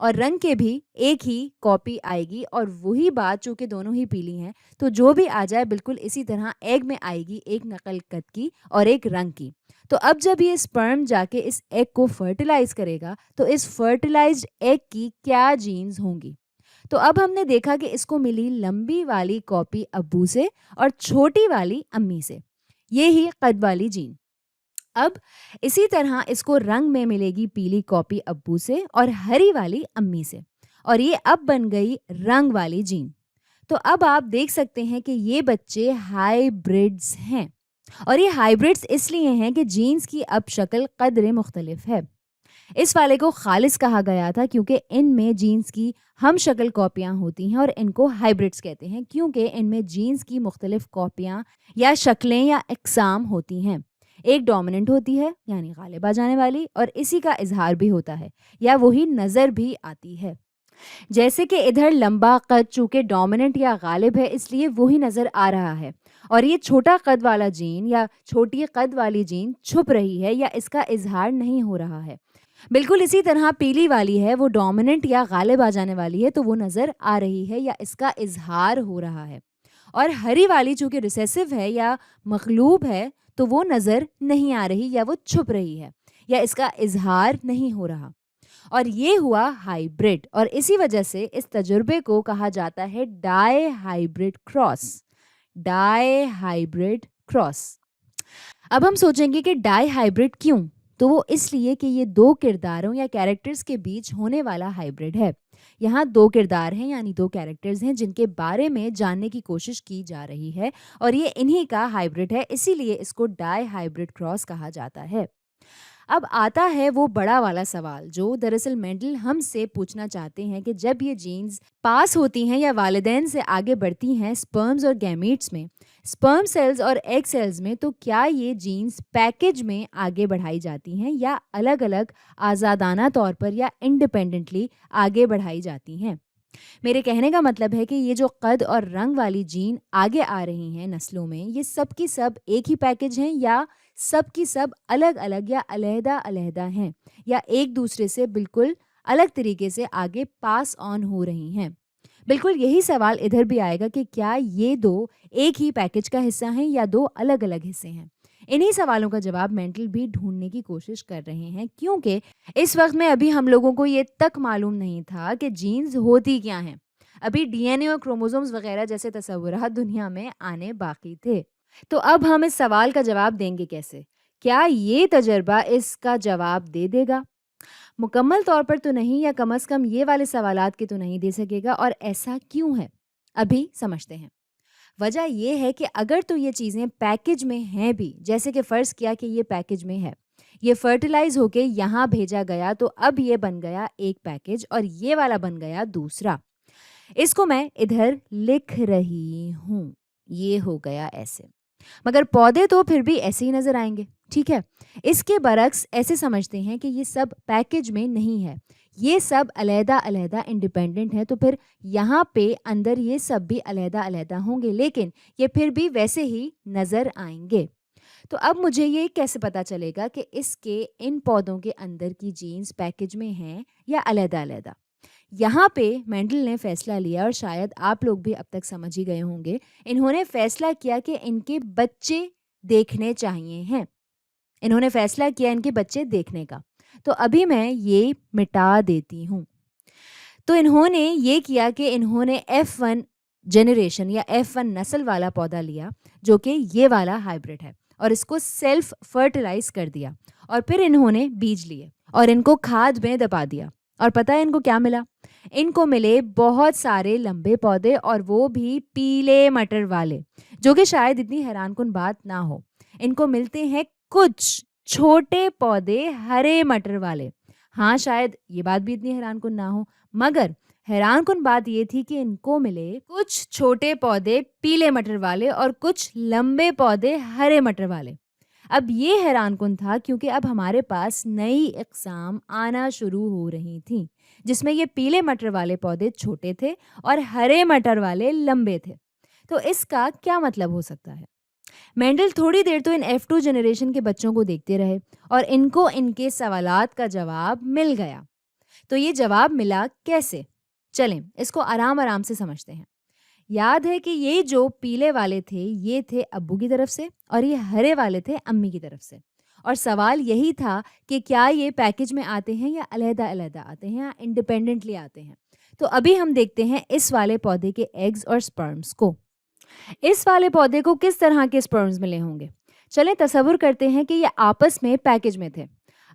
اور رنگ کے بھی ایک ہی کاپی آئے گی، اور وہی بات چونکہ دونوں ہی پیلی ہیں تو جو بھی آ جائے بالکل اسی طرح ایگ میں آئے گی، ایک نقل قد کی اور ایک رنگ کی۔ تو اب جب یہ اسپرم جا کے اس ایگ کو فرٹیلائز کرے گا تو اس فرٹیلائزڈ ایگ کی کیا جینز ہوں گی؟ تو اب ہم نے دیکھا کہ اس کو ملی لمبی والی کاپی ابو سے اور چھوٹی والی امی سے، یہ ہی قد والی جین۔ اب اسی طرح اس کو رنگ میں ملے گی پیلی کاپی ابو سے اور ہری والی امی سے، اور یہ اب بن گئی رنگ والی جین۔ تو اب آپ دیکھ سکتے ہیں کہ یہ بچے ہائیبرڈز ہیں، اور یہ ہائیبرڈز اس لیے ہیں کہ جینز کی اب شکل قدرے مختلف ہے۔ اس والے کو خالص کہا گیا تھا کیونکہ ان میں جینز کی ہم شکل کاپیاں ہوتی ہیں، اور ان کو ہائیبرڈز کہتے ہیں کیونکہ ان میں جینز کی مختلف کاپیاں یا شکلیں یا اقسام ہوتی ہیں۔ ایک ڈومیننٹ ہوتی ہے یعنی غالب آ جانے والی، اور اسی کا اظہار بھی ہوتا ہے یا وہی نظر بھی آتی ہے۔ جیسے کہ ادھر لمبا قد چونکہ ڈومیننٹ یا غالب ہے اس لیے وہی نظر آ رہا ہے، اور یہ چھوٹا قد والا جین یا چھوٹی قد والی جین چھپ رہی ہے یا اس کا اظہار نہیں ہو رہا ہے۔ بالکل اسی طرح پیلی والی ہے، وہ ڈومیننٹ یا غالب آ جانے والی ہے تو وہ نظر آ رہی ہے یا اس کا اظہار ہو رہا ہے، اور ہری والی چونکہ ریسیسو ہے یا مغلوب ہے تو وہ نظر نہیں آ رہی یا وہ چھپ رہی ہے یا اس کا اظہار نہیں ہو رہا، اور یہ ہوا ہائیبرڈ۔ اور اسی وجہ سے اس تجربے کو کہا جاتا ہے ڈائی ہائیبرڈ کراس۔ ڈائی ہائیبرڈ کراس۔ اب ہم سوچیں گے کہ ڈائی ہائیبرڈ کیوں؟ تو وہ اس لیے کہ یہ دو کرداروں یا کیریکٹرز کے بیچ ہونے والا ہائیبرڈ ہے۔ یہاں دو کردار ہیں یعنی دو کیریکٹرز ہیں جن کے بارے میں جاننے کی کوشش کی جا رہی ہے، اور یہ انہی کا ہائیبرڈ ہے، اسی لیے اس کو ڈائی ہائیبرڈ کراس کہا جاتا ہے۔ اب آتا ہے وہ بڑا والا سوال جو دراصل مینڈل ہم سے پوچھنا چاہتے ہیں کہ جب یہ جینز پاس ہوتی ہیں یا والدین سے آگے بڑھتی ہیں سپرمز اور گیمیٹس میں، سپرم سیلز اور ایگ سیلز میں، تو کیا یہ جینز پیکج میں آگے بڑھائی جاتی ہیں یا الگ الگ آزادانہ طور پر یا انڈیپینڈنٹلی آگے بڑھائی جاتی ہیں؟ میرے کہنے کا مطلب ہے کہ یہ جو قد اور رنگ والی جین آگے آ رہی ہیں نسلوں میں، یہ سب کی سب ایک ہی پیکج ہیں یا سب کی سب الگ الگ یا علیحدہ علیحدہ ہیں، یا ایک دوسرے سے بالکل الگ طریقے سے آگے پاس آن ہو رہی ہیں؟ بالکل یہی سوال ادھر بھی آئے گا کہ کیا یہ دو ایک ہی پیکج کا حصہ ہیں یا دو الگ الگ حصے ہیں؟ انہی سوالوں کا جواب مینٹل بھی ڈھونڈنے کی کوشش کر رہے ہیں، کیونکہ اس وقت میں ابھی ہم لوگوں کو یہ تک معلوم نہیں تھا کہ جینز ہوتی کیا ہیں۔ ابھی ڈی این اے اور کروموزومز وغیرہ جیسے تصورات دنیا میں آنے باقی تھے۔ تو اب ہم اس سوال کا جواب دیں گے کیسے؟ کیا یہ تجربہ اس کا جواب دے دے گا؟ مکمل طور پر تو نہیں، یا کم از کم یہ والے سوالات کے تو نہیں دے سکے گا، اور ایسا کیوں ہے ابھی سمجھتے ہیں۔ وجہ یہ ہے کہ اگر تو یہ چیزیں پیکج میں ہیں بھی، جیسے کہ فرض کیا کہ یہ پیکج میں ہے، یہ فرٹیلائز ہو کے یہاں بھیجا گیا تو اب یہ بن گیا ایک پیکج اور یہ والا بن گیا دوسرا۔ اس کو میں ادھر لکھ رہی ہوں، یہ ہو گیا ایسے، مگر پودے تو پھر بھی ایسے ہی نظر آئیں گے، ٹھیک ہے؟ اس کے برعکس ایسے سمجھتے ہیں کہ یہ سب پیکج میں نہیں ہے، یہ سب علیحدہ علیحدہ انڈیپینڈنٹ ہے، تو پھر یہاں پہ اندر یہ سب بھی علیحدہ علیحدہ ہوں گے، لیکن یہ پھر بھی ویسے ہی نظر آئیں گے۔ تو اب مجھے یہ کیسے پتا چلے گا کہ اس کے ان پودوں کے اندر کی جینز پیکج میں ہیں یا علیحدہ علیحدہ؟ یہاں پہ مینڈل نے فیصلہ لیا، اور شاید آپ لوگ بھی اب تک سمجھ ہی گئے ہوں گے، انہوں نے فیصلہ کیا کہ ان کے بچے دیکھنے چاہیے ہیں۔ انہوں نے فیصلہ کیا ان کے بچے دیکھنے کا، تو ابھی میں یہ مٹا دیتی ہوں۔ تو انہوں نے یہ کیا کہ انہوں نے F1 جنریشن یا F1 نسل والا پودا لیا جو کہ یہ والا ہائیبرڈ ہے، اور اس کو سیلف فرٹیلائز کر دیا، اور پھر انہوں نے بیج لیے اور ان کو کھاد میں دبا دیا، اور پتہ ہے ان کو کیا ملا؟ ان کو ملے بہت سارے لمبے پودے، اور وہ بھی پیلے مٹر والے، جو کہ شاید اتنی حیران کن بات نہ ہو۔ ان کو ملتے ہیں کچھ چھوٹے پودے ہرے مٹر والے۔ ہاں شاید یہ بات بھی اتنی حیران کن نہ ہو، مگر حیران کن بات یہ تھی کہ ان کو ملے کچھ چھوٹے پودے پیلے مٹر والے اور کچھ لمبے پودے ہرے مٹر والے۔ اب یہ حیران کن تھا کیونکہ اب ہمارے پاس نئی اقسام آنا شروع ہو رہی تھیں، جس میں یہ پیلے مٹر والے پودے چھوٹے تھے اور ہرے مٹر والے لمبے تھے۔ تو اس کا کیا مطلب ہو سکتا ہے؟ مینڈل تھوڑی دیر تو ان F2 جنریشن کے بچوں کو دیکھتے رہے، اور ان کو ان کے سوالات کا جواب مل گیا۔ تو یہ جواب ملا کیسے؟ چلیں اس کو آرام آرام سے سمجھتے ہیں. یاد ہے کہ یہ جو پیلے والے تھے یہ تھے ابو کی طرف سے اور یہ ہرے والے تھے امی کی طرف سے. اور سوال یہی تھا کہ کیا یہ پیکج میں آتے ہیں یا علیحدہ علیحدہ آتے ہیں یا انڈیپینڈنٹلی آتے ہیں. تو ابھی ہم دیکھتے ہیں اس والے پودے کے ایگز اور سپرمز کو. اس والے پودے کو کس طرح کے سپرمز ملے ہوں گے؟ چلیں تصور کرتے ہیں کہ یہ آپس میں پیکج میں تھے.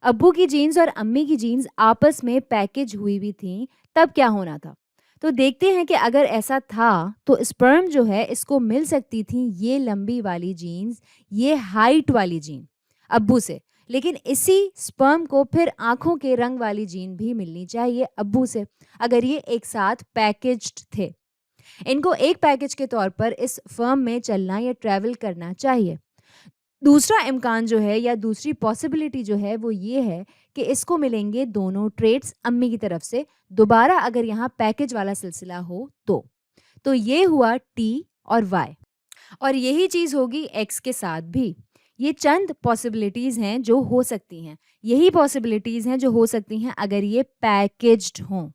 ابو کی جینز اور امی کی جینز آپس میں پیکج ہوئی بھی تھیں, تب کیا ہونا تھا؟ تو دیکھتے ہیں کہ اگر ایسا تھا تو اسپرم جو ہے اس کو مل سکتی تھیں یہ لمبی والی جینز, یہ ہائٹ والی جین ابو سے, لیکن اسی اسپرم کو پھر آنکھوں کے رنگ والی جین بھی ملنی چاہیے ابو سے, اگر یہ ایک ساتھ پیکجڈ تھے. ان کو ایک پیکج کے طور پر اس فرم میں چلنا یا ٹریول کرنا چاہیے. دوسرا امکان جو ہے یا دوسری پاسبلٹی جو ہے وہ یہ ہے کہ اس کو ملیں گے دونوں ٹریٹس امی کی طرف سے, دوبارہ اگر یہاں پیکج والا سلسلہ ہو تو یہ ہوا ٹی اور وائی, اور یہی چیز ہوگی ایکس کے ساتھ بھی. یہ چند پاسبلٹیز ہیں جو ہو سکتی ہیں, یہی پاسبلٹیز ہیں جو ہو سکتی ہیں اگر یہ پیکجڈ ہوں.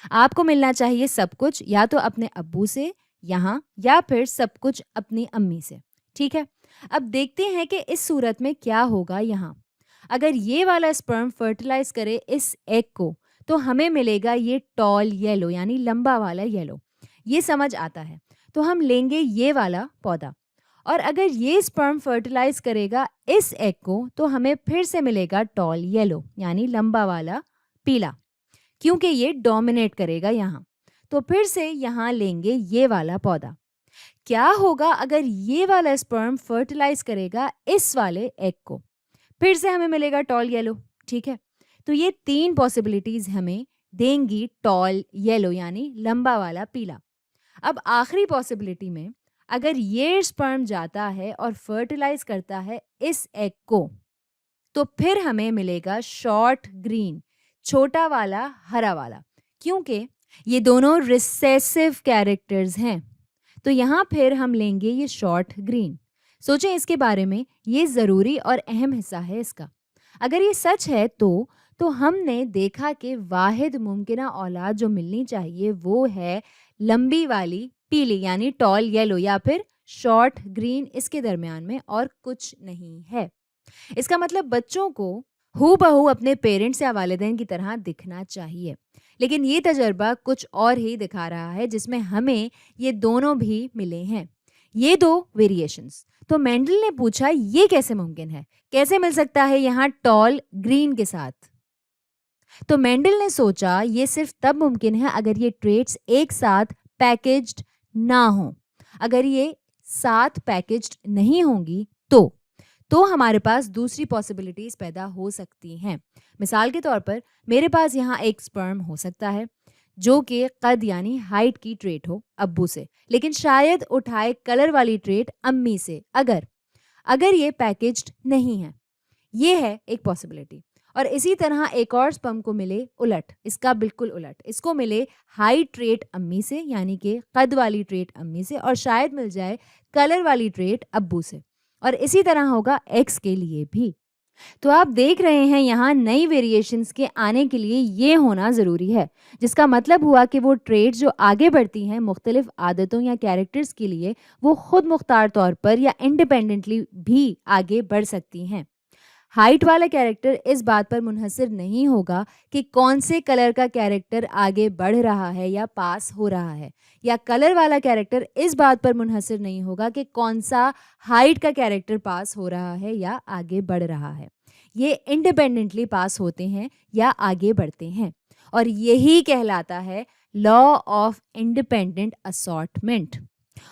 آپ کو ملنا چاہیے سب کچھ یا تو اپنے ابو سے یہاں یا پھر سب کچھ اپنی امی سے. ٹھیک ہے, اب دیکھتے ہیں کہ اس صورت میں کیا ہوگا. یہاں اگر یہ والا اسپرم فرٹیلائز کرے اس ایگ کو تو ہمیں ملے گا یہ ٹال یلو یعنی لمبا والا یلو. یہ سمجھ آتا ہے تو ہم لیں گے یہ والا پودا, اور اگر یہ اسپرم فرٹیلائز کرے گا اس ایگ کو تو ہمیں پھر سے ملے گا ٹال یلو یعنی لمبا والا پیلا, کیونکہ یہ ڈومینیٹ کرے گا یہاں. تو پھر سے یہاں لیں گے یہ والا پودا. کیا ہوگا اگر یہ والا اسپرم فرٹیلائز کرے گا اس والے ایگ کو؟ پھر سے ہمیں ملے گا ٹال یلو. ٹھیک ہے, تو یہ تین پاسبلٹیز ہمیں دیں گی ٹال یلو یعنی لمبا والا پیلا. اب آخری پاسبلٹی میں اگر یہ اسپرم جاتا ہے اور فرٹیلائز کرتا ہے اس ایگ کو تو پھر ہمیں ملے گا شارٹ گرین, چھوٹا والا ہرا والا, کیونکہ یہ دونوں ریسیسیو کیریکٹرز ہیں. تو یہاں پھر ہم لیں گے یہ شارٹ گرین. سوچیں اس کے بارے میں, یہ ضروری اور اہم حصہ ہے اس کا. اگر یہ سچ ہے تو ہم نے دیکھا کہ واحد ممکنہ اولاد جو ملنی چاہیے وہ ہے لمبی والی پیلی یعنی ٹال یلو یا پھر شارٹ گرین, اس کے درمیان میں اور کچھ نہیں ہے. اس کا مطلب بچوں کو ہو بہو اپنے پیرنٹس یا والدین کی طرح دکھنا چاہیے, لیکن یہ تجربہ کچھ اور ہی دکھا رہا ہے جس میں ہمیں یہ دونوں بھی ملے ہیں, یہ دو ویریشنز. تو مینڈل نے پوچھا یہ کیسے ممکن ہے, کیسے مل سکتا ہے یہاں ٹال گرین کے ساتھ؟ تو مینڈل نے سوچا یہ صرف تب ممکن ہے اگر یہ ٹریٹس ایک ساتھ پیکجڈ نہ ہوں. اگر یہ ساتھ پیکجڈ نہیں ہوں گی تو ہمارے پاس دوسری پاسبلٹیز پیدا ہو سکتی ہیں. مثال کے طور پر میرے پاس یہاں ایک سپرم ہو سکتا ہے جو کہ قد یعنی ہائٹ کی ٹریٹ ہو ابو سے, لیکن شاید اٹھائے کلر والی ٹریٹ امی سے اگر یہ پیکجڈ نہیں ہے. یہ ہے ایک پاسبلٹی. اور اسی طرح ایک اور سپرم کو ملے الٹ, اس کا بالکل الٹ, اس کو ملے ہائٹ ٹریٹ امی سے یعنی کہ قد والی ٹریٹ امی سے, اور شاید مل جائے کلر والی ٹریٹ ابو سے, اور اسی طرح ہوگا ایکس کے لیے بھی. تو آپ دیکھ رہے ہیں یہاں نئی ویریشنز کے آنے کے لیے یہ ہونا ضروری ہے, جس کا مطلب ہوا کہ وہ ٹریٹ جو آگے بڑھتی ہیں مختلف عادتوں یا کیریکٹرز کے لیے وہ خود مختار طور پر یا انڈیپینڈنٹلی بھی آگے بڑھ سکتی ہیں. ہائٹ والا کیریکٹر اس بات پر منحصر نہیں ہوگا کہ کون سے کلر کا کیریکٹر آگے بڑھ رہا ہے یا پاس ہو رہا ہے, یا کلر والا کیریکٹر اس بات پر منحصر نہیں ہوگا کہ کون سا ہائٹ کا کیریکٹر پاس ہو رہا ہے یا آگے بڑھ رہا ہے. یہ انڈیپینڈنٹلی پاس ہوتے ہیں یا آگے بڑھتے ہیں, اور یہی کہلاتا ہے لا آف انڈیپینڈنٹ اسارٹمنٹ.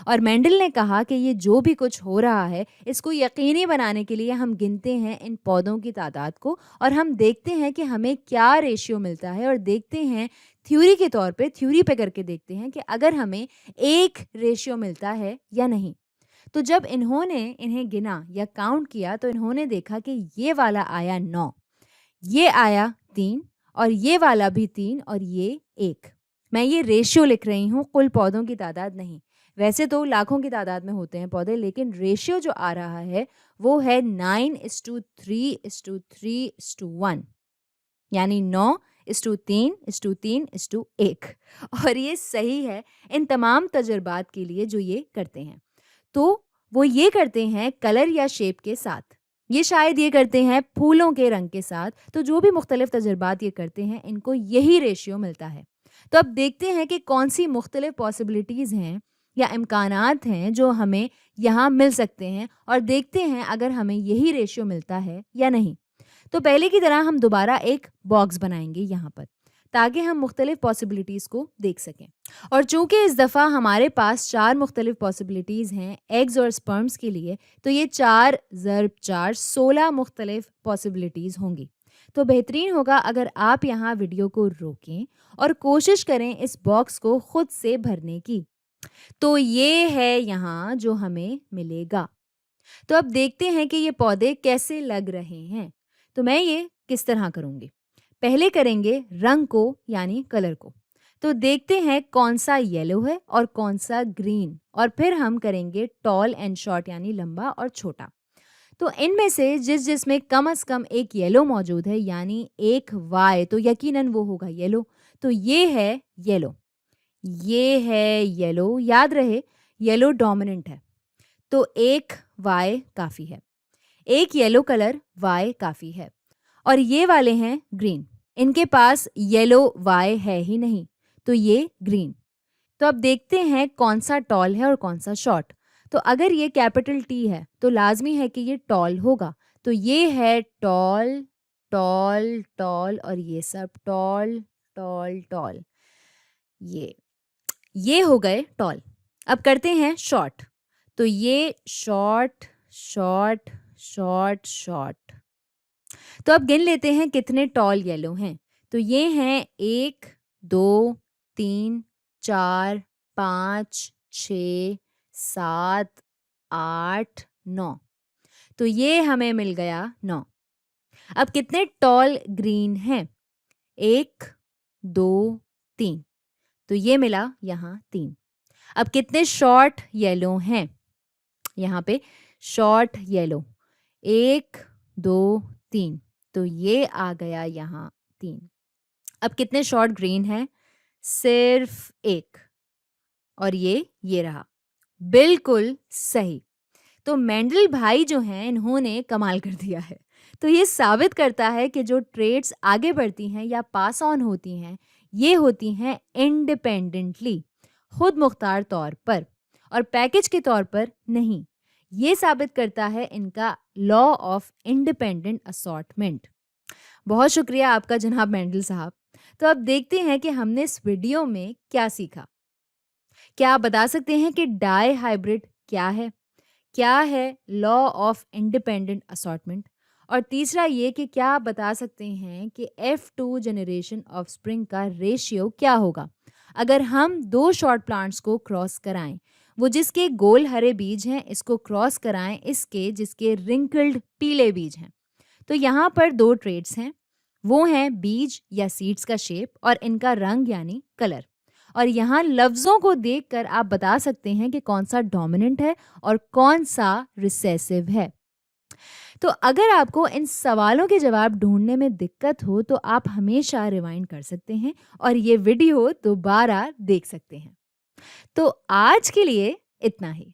اور مینڈل نے کہا کہ یہ جو بھی کچھ ہو رہا ہے اس کو یقینی بنانے کے لیے ہم گنتے ہیں ان پودوں کی تعداد کو, اور ہم دیکھتے ہیں کہ ہمیں کیا ریشیو ملتا ہے, اور دیکھتے ہیں تھیوری کے طور پہ, تھیوری پہ کر کے دیکھتے ہیں کہ اگر ہمیں ایک ریشیو ملتا ہے یا نہیں. تو جب انہوں نے انہیں گنا یا کاؤنٹ کیا تو انہوں نے دیکھا کہ یہ والا آیا 9, یہ آیا 3, اور یہ والا بھی 3, اور یہ 1. میں یہ ریشیو لکھ رہی ہوں, کل پودوں کی تعداد نہیں. ویسے تو لاکھوں کی تعداد میں ہوتے ہیں پودے, لیکن ریشیو جو آ رہا ہے وہ ہے 9:3:3:1, یعنی 9 3:3:3:1 اور یہ صحیح ہے ان تمام تجربات کے لیے جو یہ کرتے ہیں. تو وہ یہ کرتے ہیں کلر یا شیپ کے ساتھ, یہ شاید یہ کرتے ہیں پھولوں کے رنگ کے ساتھ. تو جو بھی مختلف تجربات یہ کرتے ہیں ان کو یہی ریشیو ملتا ہے. تو اب دیکھتے ہیں کہ کون سی مختلف پاسبلٹیز ہیں یا امکانات ہیں جو ہمیں یہاں مل سکتے ہیں, اور دیکھتے ہیں اگر ہمیں یہی ریشیو ملتا ہے یا نہیں. تو پہلے کی طرح ہم دوبارہ ایک باکس بنائیں گے یہاں پر تاکہ ہم مختلف پاسبلٹیز کو دیکھ سکیں. اور چونکہ اس دفعہ ہمارے پاس 4 مختلف پاسبلٹیز ہیں ایگز اور سپرمز کے لیے, تو یہ 4 ضرب 4 16 مختلف پاسبلٹیز ہوں گی. تو بہترین ہوگا اگر آپ یہاں ویڈیو کو روکیں اور کوشش کریں اس باکس کو خود سے بھرنے کی. تو یہ ہے یہاں جو ہمیں ملے گا. تو اب دیکھتے ہیں کہ یہ پودے کیسے لگ رہے ہیں. تو میں یہ کس طرح کروں گی. پہلے کریں گے رنگ کو یعنی کلر کو. تو دیکھتے ہیں کون سا یلو ہے اور کون سا گرین, اور پھر ہم کریں گے ٹال اینڈ شارٹ یعنی لمبا اور چھوٹا. تو ان میں سے جس میں کم از کم ایک یلو موجود ہے یعنی ایک وائی, تو یقیناً وہ ہوگا یلو. تو یہ ہے یلو, یہ ہے یلو. یاد رہے یلو ڈومیننٹ ہے تو ایک وائی کافی ہے, ایک یلو کلر وائی کافی ہے. اور یہ والے ہیں گرین, ان کے پاس یلو وائی ہے ہی نہیں تو یہ گرین. تو اب دیکھتے ہیں کون سا ٹال ہے اور کون سا شارٹ. تو اگر یہ کیپٹل ٹی ہے تو لازمی ہے کہ یہ ٹال ہوگا. تو یہ ہے ٹال ٹال ٹال اور یہ سب ٹال ٹال ٹال. یہ ہو گئے ٹال. اب کرتے ہیں شارٹ. تو یہ شارٹ شارٹ شارٹ شارٹ. تو اب گن لیتے ہیں کتنے ٹال یلو ہیں. تو یہ ہیں 1 2 3 4 5 6 7 8 9. تو یہ ہمیں مل گیا 9. اب کتنے ٹال گرین ہیں 1 2 3. تو یہ ملا یہاں 3. اب کتنے شارٹ یلو ہیں یہاں پہ شارٹ یلو 1 2 3. تو یہ آ گیا یہاں 3. اب کتنے شارٹ گرین ہیں صرف 1 اور یہ رہا. بالکل صحیح. تو مینڈل بھائی جو ہیں انہوں نے کمال کر دیا ہے. تو یہ ثابت کرتا ہے کہ جو ٹریٹس آگے بڑھتی ہیں یا پاس آن ہوتی ہیں یہ ہوتی ہیں انڈیپینڈنٹلی, خود مختار طور پر, اور پیکج کے طور پر نہیں. یہ ثابت کرتا ہے ان کا لا آف انڈیپینڈنٹ اسارٹمنٹ. بہت شکریہ آپ کا جناب مینڈل صاحب. تو اب دیکھتے ہیں کہ ہم نے اس ویڈیو میں کیا سیکھا. کیا آپ بتا سکتے ہیں کہ ڈائی ہائبرڈ کیا ہے, کیا ہے لا آف انڈیپینڈنٹ اسارٹمنٹ, اور تیسرا یہ کہ کیا آپ بتا سکتے ہیں کہ F2 جنریشن آف سپرنگ کا ریشیو کیا ہوگا اگر ہم 2 شارٹ پلانٹس کو کراس کرائیں. وہ جس کے گول ہرے بیج ہیں اس کو کراس کرائیں اس کے جس کے رنکلڈ پیلے بیج ہیں. تو یہاں پر 2 ٹریٹس ہیں, وہ ہیں بیج یا سیڈز کا شیپ اور ان کا رنگ یعنی کلر. اور یہاں لفظوں کو دیکھ کر آپ بتا سکتے ہیں کہ کون سا ڈومیننٹ ہے اور کون سا ریسیسو ہے. تو اگر آپ کو ان سوالوں کے جواب ڈھونڈنے میں دقت ہو تو آپ ہمیشہ ریوائنڈ کر سکتے ہیں اور یہ ویڈیو دوبارہ دیکھ سکتے ہیں. تو آج کے لیے اتنا ہی.